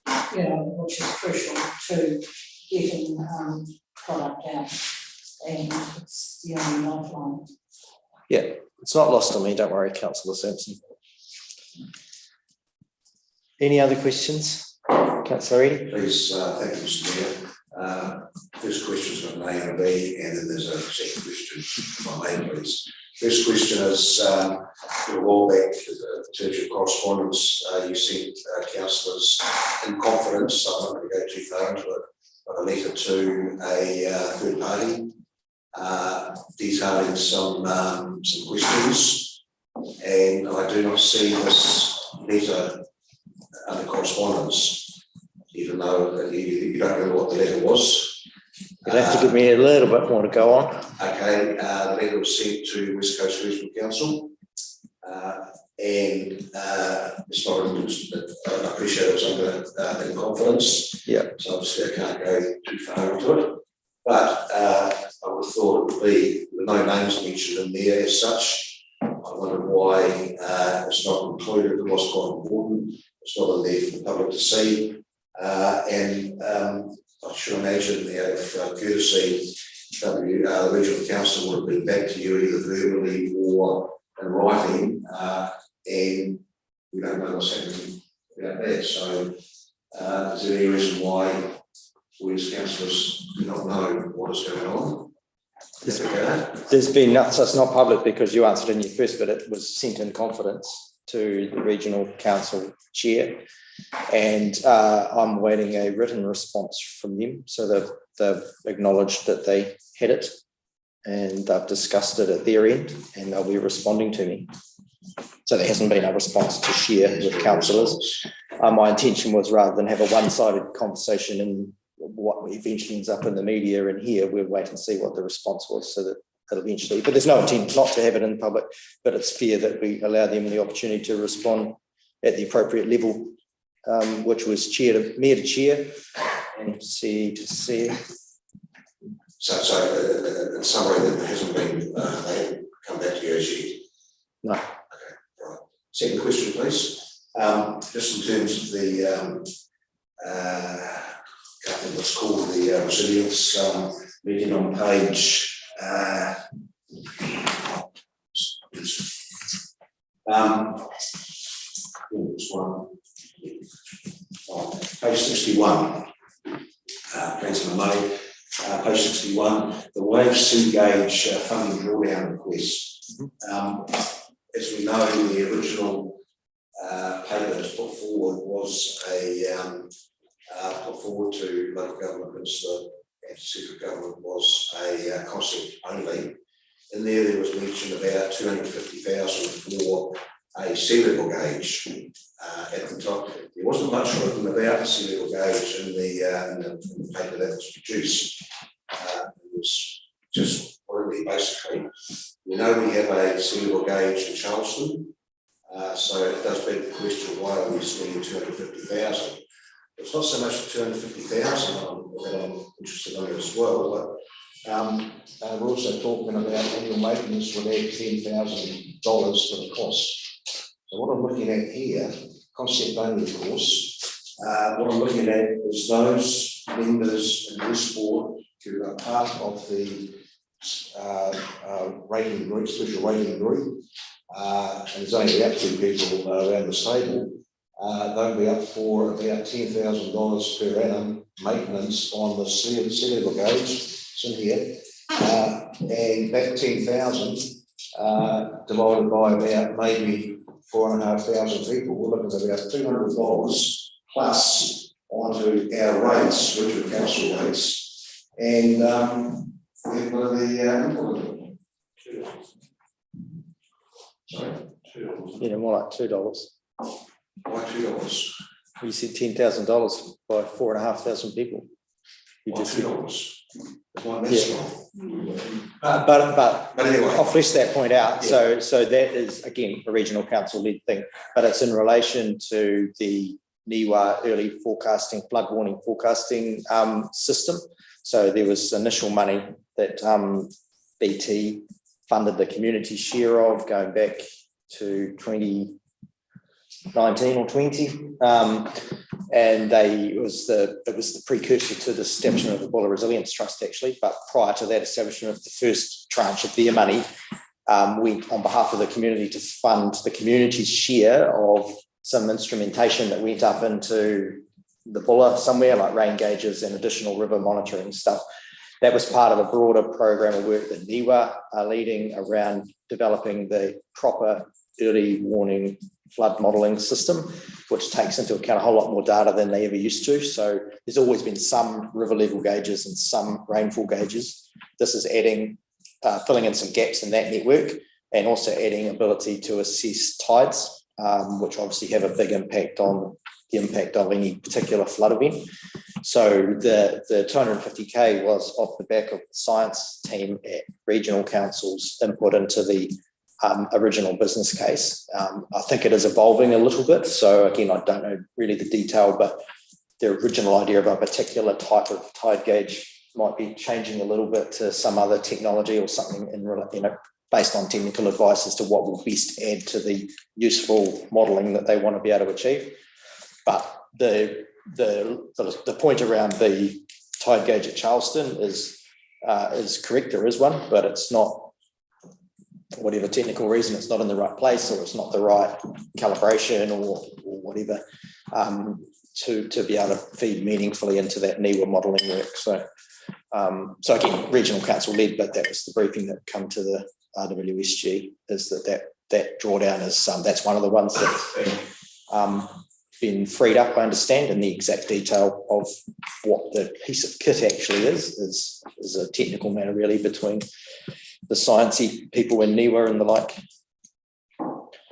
which is crucial to getting product out, and it's the only lifeline. Yeah, it's not lost on me, don't worry, Councillor Sampson. Any other questions? Councillor Eadie? Please, thank you, Mr. Mayor. First question's got an A and a B, and then there's a second question, if I may, please. First question is, a while back, in terms of correspondence, you sent councillors in confidence, so I'm not going to go too far into it, but a letter to a third party detailing some questions, and I do not see this letter under correspondence, even though you don't know what the letter was. You'd have to give me a little bit more to go on. Okay, the letter was sent to West Coast Regional Council, and it's not, I appreciate it was under in confidence. Yeah. So obviously I can't go too far into it, but I would have thought it would be, with no names mentioned in there as such. I wondered why it's not included. It was quite important. It's not in there for the public to see, and I should imagine out of courtesy, the regional council would have been back to you either verbally or in writing, and we don't know what's happening about that. So, is there any reason why we as councillors do not know what is going on? There's been nuts, so it's not public because you answered in your first bit, it was sent in confidence to the regional council chair, and I'm waiting a written response from them. So they've acknowledged that they had it and they've discussed it at their end, and they'll be responding to me. So there hasn't been a response to share with councillors. My intention was, rather than have a one-sided conversation and what eventually ends up in the media and here, we'll wait and see what the response was, so that it'll eventually, but there's no intent not to have it in public, but it's fair that we allow them the opportunity to respond at the appropriate level which was mayor to chair, and MC to C. So in summary, that hasn't been, they haven't come back to you as yet? No. Okay, right. Second question, please. Just in terms of the, I think what's called the resilience meeting on page, page 61, Councillor May, page 61, the Wave Sea Gauge funding drawdown request. As we know, the original paper that was put forward was put forward to local government, Minister and central government was a concept only. In there was mention about 250,000 for a sea level gauge at the top. There wasn't much written about sea level gauge in the paper that was produced. It was just really basically, we know we have a sea level gauge in Charleston, so it does beg the question, why are we spending 250,000? It's not so much the 250,000 that I'm interested in as well, but we're also talking about annual maintenance would add $10,000 to the cost. So what I'm looking at here, concept only, of course, what I'm looking at is those members in Westport who are part of the rating group, special rating group, and there's only about 2 people around this table. They'll be up for about $10,000 per annum maintenance on the sea level gauge. It's in here, and that 10,000 divided by about maybe 4,500 people, we're looking at about $200 plus onto our rates, regional council rates, and what are the sorry, $2. Yeah, more like $2. Why $2? You said $10,000 by 4,500 people. You just said $2. Why that's wrong. But anyway, I'll flesh that point out. Yeah. So that is again a regional council led thing, but it's in relation to the NIWA early forecasting, flood warning forecasting system. So there was initial money that BT funded the community share of going back to 2019 or 20, and it was the precursor to the establishment of the Buller Resilience Trust, actually. But prior to that establishment of the first tranche of their money, went on behalf of the community to fund the community's share of some instrumentation that went up into the Buller somewhere, like rain gauges and additional river monitoring stuff. That was part of a broader program of work that NIWA are leading around developing the proper early warning flood modelling system, which takes into account a whole lot more data than they ever used to. So there's always been some river level gauges and some rainfall gauges. This is adding, filling in some gaps in that network, and also adding ability to assess tides, which obviously have a big impact on the impact of any particular flood event. So the 250K was off the back of the science team at regional council's input into the original business case. I think it is evolving a little bit. So again, I don't know really the detail, but the original idea of a particular type of tide gauge might be changing a little bit to some other technology or something based on technical advice as to what will best add to the useful modelling that they want to be able to achieve. But the point around the tide gauge at Charleston is correct. There is one, but it's not, for whatever technical reason, it's not in the right place, or it's not the right calibration or whatever to be able to feed meaningfully into that NIWA modelling work. So again, regional council led, but that was the briefing that come to the RWSG, is that drawdown is that's one of the ones that's been freed up, I understand, and the exact detail of what the piece of kit actually is a technical matter really between the sciencey people in NIWA and the like.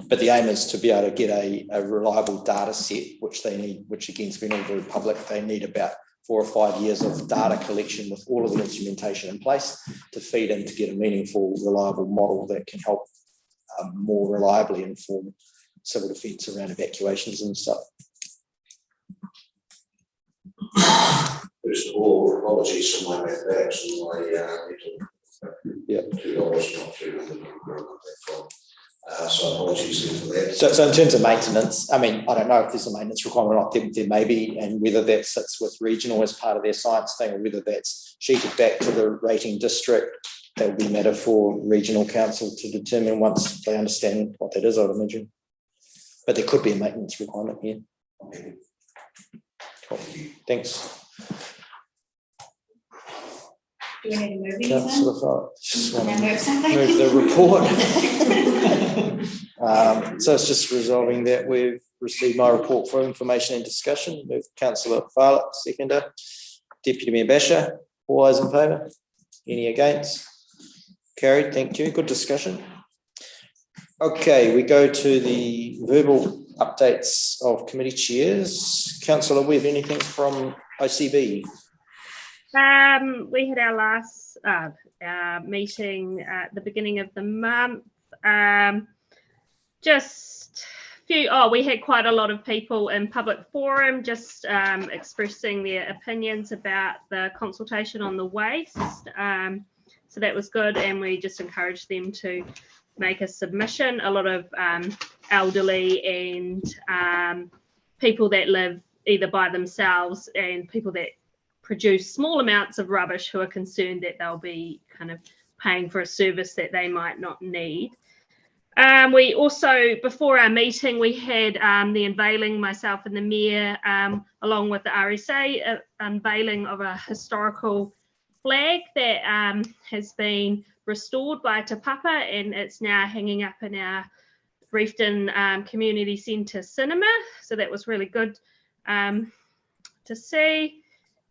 But the aim is to be able to get a reliable data set, which they need, which again has been all very public. They need about 4 or 5 years of data collection with all of the instrumentation in place to feed in to get a meaningful, reliable model that can help more reliably inform civil defence around evacuations and stuff. First of all, apologies for my mathematics and my $2, not 200. So apologies there for that. So in terms of maintenance, I mean, I don't know if there's a maintenance requirement or not, there may be, and whether that sits with regional as part of their science thing, or whether that's sheeted back to the rating district, that would be a matter for regional council to determine once they understand what that is, I would imagine. But there could be a maintenance requirement here. Cool. Thanks. Do we need to move anything? Councillor Farrell, just want Can I to move something? move the report. So it's just resolving that we've received my report for information and discussion. Move Councillor Farrell, seconder. Deputy Mayor Basher, all those in favour? Any against? Carried, thank you. Good discussion. Okay, we go to the verbal updates of committee chairs. Councillor Webb, anything from ICB? We had our last meeting at the beginning of the month. We had quite a lot of people in public forum just expressing their opinions about the consultation on the waste. So that was good, and we just encouraged them to make a submission. A lot of elderly and people that live either by themselves and people that produce small amounts of rubbish who are concerned that they'll be kind of paying for a service that they might not need. We also, before our meeting, we had the unveiling, myself and the Mayor, along with the RSA, unveiling of a historical flag that has been restored by Te Papa, and it's now hanging up in our Reefton Community Centre cinema. So that was really good to see.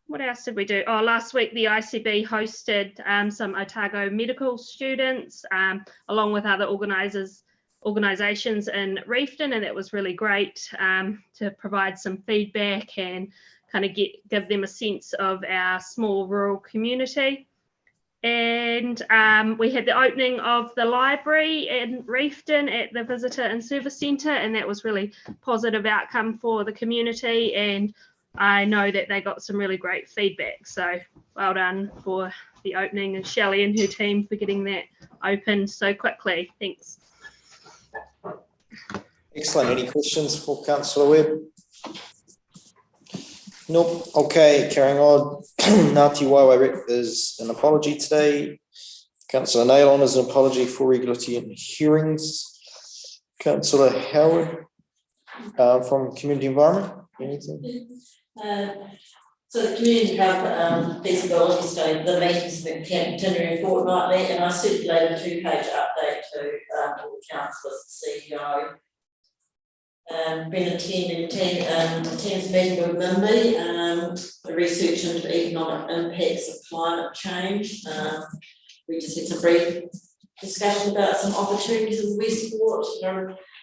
What else did we do? Oh, last week the ICB hosted some Otago medical students along with other organisations in Reefton, and it was really great to provide some feedback and kind of give them a sense of our small rural community. And we had the opening of the library in Reefton at the Visitor and Service Centre, and that was really positive outcome for the community, and I know that they got some really great feedback. So well done for the opening, and Shelley and her team for getting that opened so quickly. Thanks. Excellent. Any questions for Councillor Webb? Nope. Okay, carrying on. Ngāti Wairau Rep is an apology today. Councillor Nailon is an apology for regularity in hearings. Councillor Howard from Community Environment. Anything? So the community health feasibility study, the meetings have been continuing fortnightly, and I circulated a 2-page update to all the councillors, the CEO. Been attending Teams meeting with Mimby, the research into economic impacts of climate change. We just had some brief discussion about some opportunities in Westport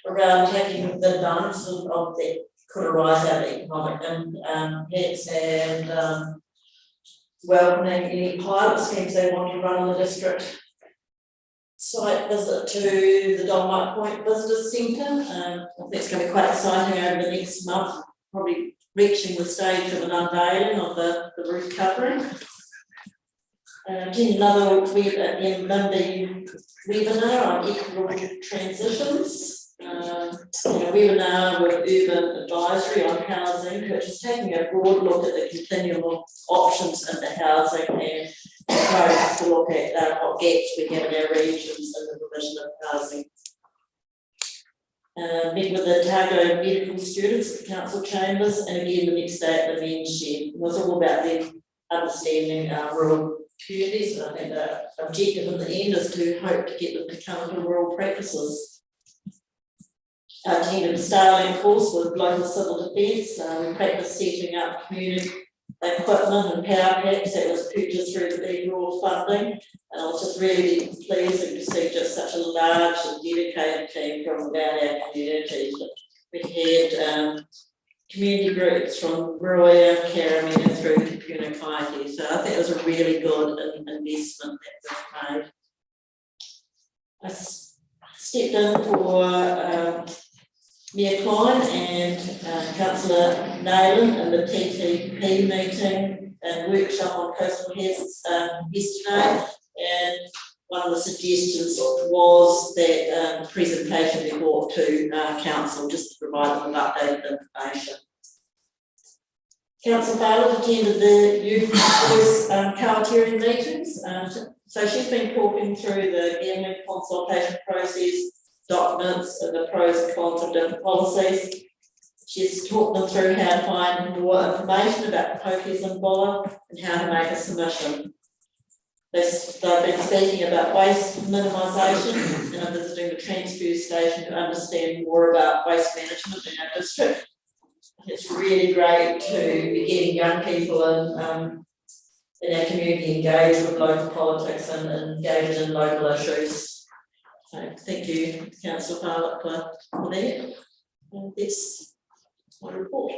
around taking the advantage of that could arise out of economic impacts, and welcoming any pilot schemes they want to run in the district. Site visit to the Dolomite Point Visitor Centre. I think it's going to be quite exciting over the next month, probably reaching the stage of an unveiling of the roof covering. Another Monday webinar on equitable transitions. A webinar with Urban Advisory on housing, which is taking a broad look at the continuum of options in the housing and encourage us to look at what gaps we have in our regions in the provision of housing. Met with the Otago medical students at the council chambers, and again the next day at the men's shed. It was all about them understanding rural communities, and I think the objective in the end is to hope to get them to come into rural practices. I attended a Starling course with local civil defence. We practiced setting up community equipment and power packs that was purchased through the big rural funding. And I was just really pleasing to see just such a large and dedicated team from about our community. We had community groups from Roya, Karamina through to Punakaiki. So I think it was a really good investment that was made. I stepped in for Mayor Klein and Councillor Nayland in the TTP meeting and workshop on coastal hazards yesterday. And one of the suggestions was that the presentation be brought to council just to provide them with updated information. Councillor Fowler attended the youth voice Kawatere meetings. So she's been talking through the gambling consultation process, documents and the pros and cons of different policies. She's talked them through how to find more information about the pokies and bola and how to make a submission. They've been speaking about waste minimisation and are visiting the transfer station to understand more about waste management in our district. It's really great to be getting young people in our community engaged with local politics and engaged in local issues. So thank you, Councillor Farlett, for that. And that's my report.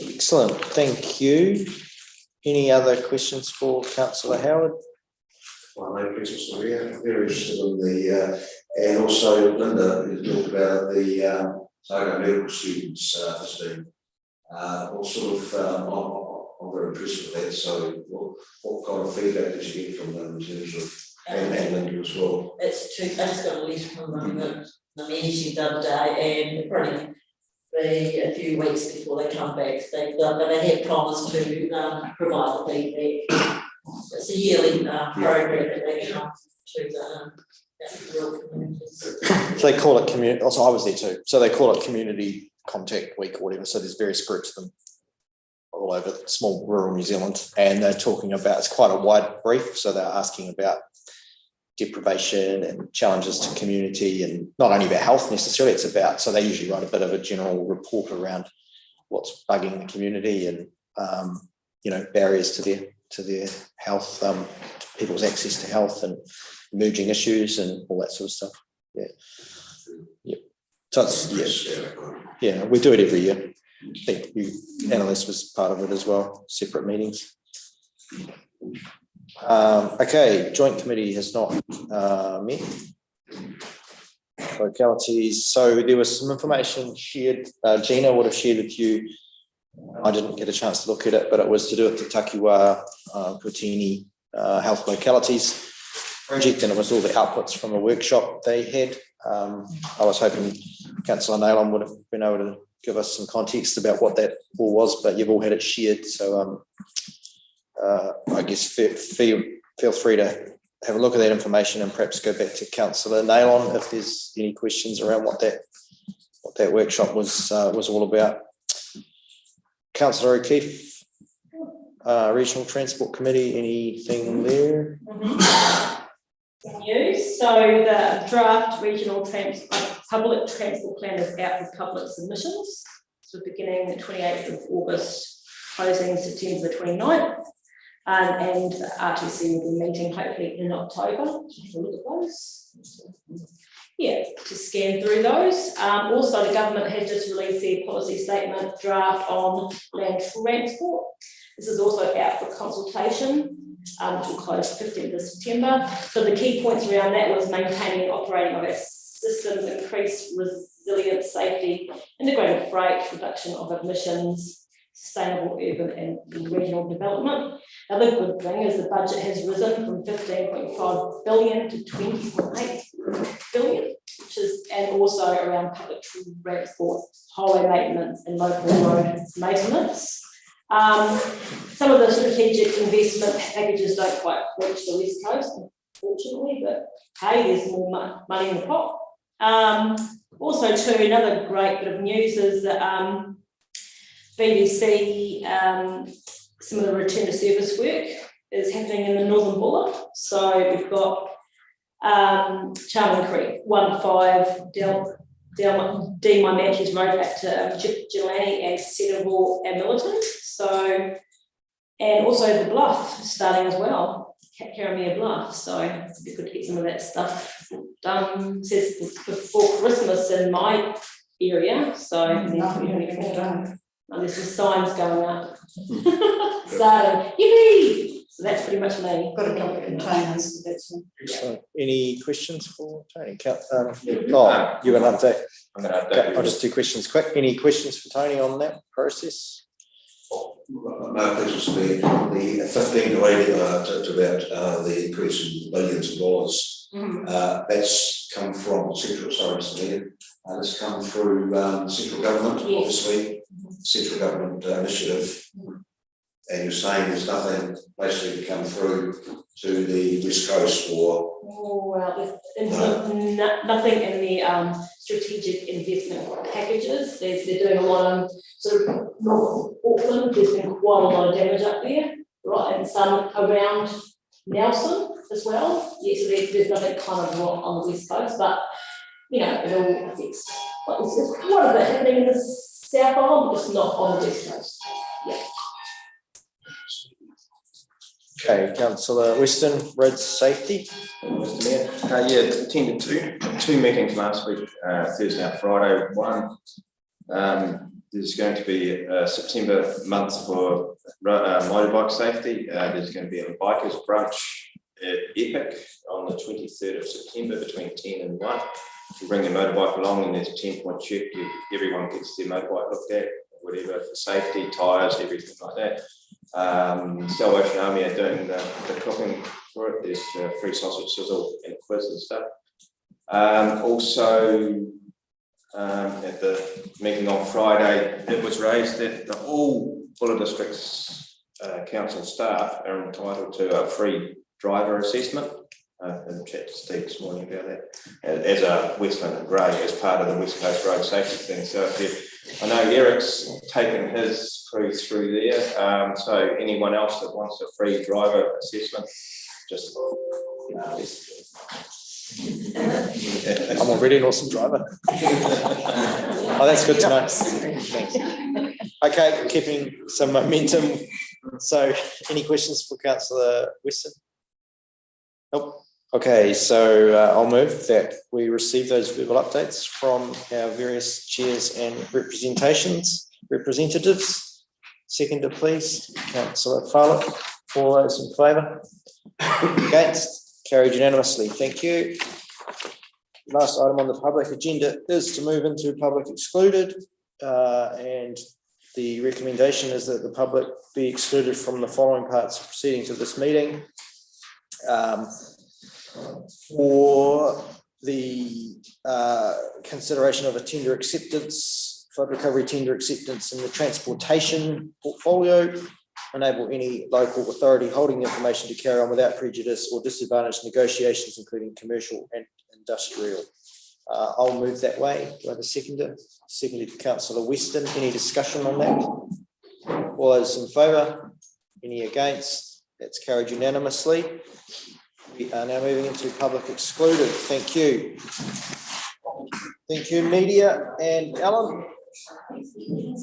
Excellent, thank you. Any other questions for Councillor Howard? Well, no questions for you. Very interested in the, and also Linda, who talked about the Otago medical students visiting. What sort of, I'm very impressed with that. So what kind of feedback did you get from them in terms of, and Linda as well? It's true, I just got a letter from the meeting the other day, and probably be a few weeks before they come back. They had promised to provide the feedback. It's a yearly program that they come to the rural communities. So they call it community, also I was there too, so they call it community contact week or whatever, so there's various groups of them all over small rural New Zealand, and they're talking about, it's quite a wide brief, so they're asking about deprivation and challenges to community, and not only about health necessarily, it's about, so they usually write a bit of a general report around what's bugging the community and barriers to their health, people's access to health and emerging issues and all that sort of stuff. Yeah. So it's, yeah, we do it every year. I think Annalise was part of it as well, separate meetings. Okay, joint committee has not met. Localities, so there was some information shared, Gina would have shared with you. I didn't get a chance to look at it, but it was to do with the Takiwa Kotini health localities project, and it was all the outputs from a workshop they had. I was hoping Councillor Nayland would have been able to give us some context about what that all was, but you've all had it shared, so I guess feel free to have a look at that information and perhaps go back to Councillor Nayland if there's any questions around what that workshop was all about. Councillor O'Keefe, Regional Transport Committee, anything there? News. So the draft regional public transport plan is out for public submissions. So beginning the 28th of August, closing September the 29th. And the RTC will be meeting hopefully in October. Have a look at those. Yeah, to scan through those. Also, the government has just released their policy statement draft on land transport. This is also out for consultation, which will close 15th of September. So the key points around that was maintaining and operating of our systems, increased resilience, safety, integrated freight, reduction of emissions, sustainable urban and regional development. Now, the good thing is the budget has risen from 15.5 billion to 20.8 billion, which is, and also around public transport, highway maintenance and local road maintenance. Some of the strategic investment packages don't quite reach the West Coast, unfortunately, but hey, there's more money in the pot. Also, too, another great bit of news is that BBC, some of the return to service work is happening in the Northern Buller. So we've got Charming Creek, 1-5, D. My Matthews Road back to Gilani and Centreville and Milton. So, and also the Bluff starting as well, Karamea Bluff. So it'd be good to get some of that stuff done. It says before Christmas in my area. So There's some signs going up. Starting, yippee! So that's pretty much me. Got a couple of containers, that's all. Excellent. Any questions for Tony? Oh, you got an update? I'm going to update Okay, you. I'll just do questions quick. Any questions for Tony on that process? No, questions to me. The 15 lady talked about the increase in millions of dollars. That's come from central, sorry, Mr. Mayor. That's come through central government, obviously, central government initiative. And you're saying there's nothing basically to come through to the West Coast or? Oh, well, there's nothing in the strategic investment packages. They're doing a lot on sort of North Auckland. There's been quite a lot of damage up there, right, and some around Nelson as well. Yeah, so there's nothing kind of on the West Coast, but you know, it all affects. But there's quite a bit happening in the South Island, but just not on the West Coast. Yeah. Okay, Councillor Weston, road safety. Mr. Mayor, yeah, attended two meetings last week, Thursday and Friday. One, there's going to be a September month for motorbike safety. There's going to be a bikers brunch at Epic on the 23rd of September between 10 and 1. You bring your motorbike along and there's a 10-point check. Everyone gets their motorbike looked at, whatever, for safety, tyres, everything like that. Salvation Army are doing the cooking for it. There's free sausage sizzle and quiz and stuff. Also, at the meeting on Friday, it was raised that all Buller District's council staff are entitled to a free driver assessment. And chat to Steve this morning about that as a Westland and Grey as part of the West Coast road safety thing. So I know Eric's taken his crew through there. So anyone else that wants a free driver assessment, just I'm already an awesome driver. Oh, that's good to know. Thanks. Okay, keeping some momentum. So any questions for Councillor Weston? Nope. Okay, so I'll move that we receive those verbal updates from our various chairs and representatives. Seconder, please. Councillor Fowler. All those in favour? Against? Carried unanimously. Thank you. Last item on the public agenda is to move into public excluded, and the recommendation is that the public be excluded from the following parts of proceedings of this meeting. For the consideration of a tender acceptance, flood recovery tender acceptance in the transportation portfolio, enable any local authority holding the information to carry on without prejudice or disadvantage negotiations, including commercial and industrial. I'll move that way. Do I have a seconder? Seconded Councillor Weston. Any discussion on that? All those in favour? Any against? That's carried unanimously. We are now moving into public excluded. Thank you. Thank you, media, and Alan. Thank you.